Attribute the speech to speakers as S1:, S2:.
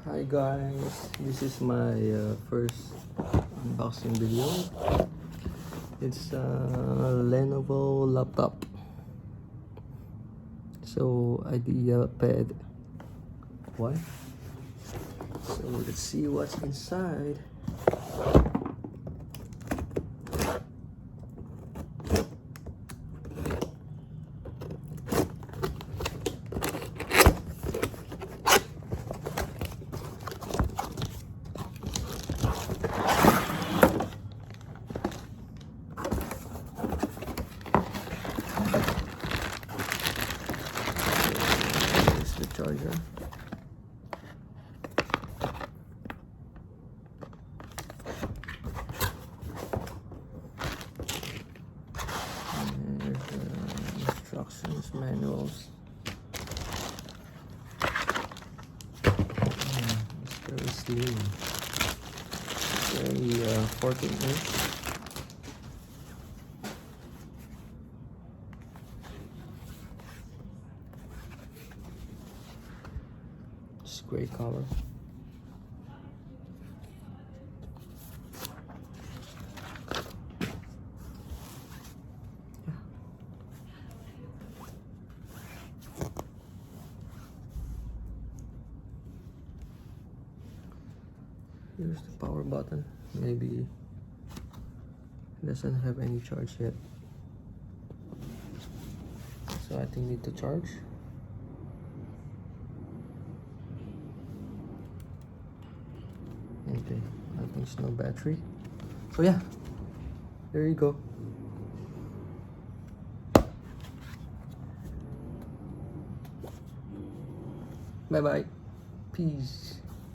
S1: Hi guys, this is my first unboxing video. It's a Lenovo laptop. So IdeaPad 1. So let's see what's inside. Here's the charger. And here's the instructions manuals. It's very slim. Very 14-inch. It's gray color. Here's the power button. Maybe it doesn't have any charge yet, so I think need to charge. Okay, I think it's no battery. So yeah, there you go. Bye bye. Peace.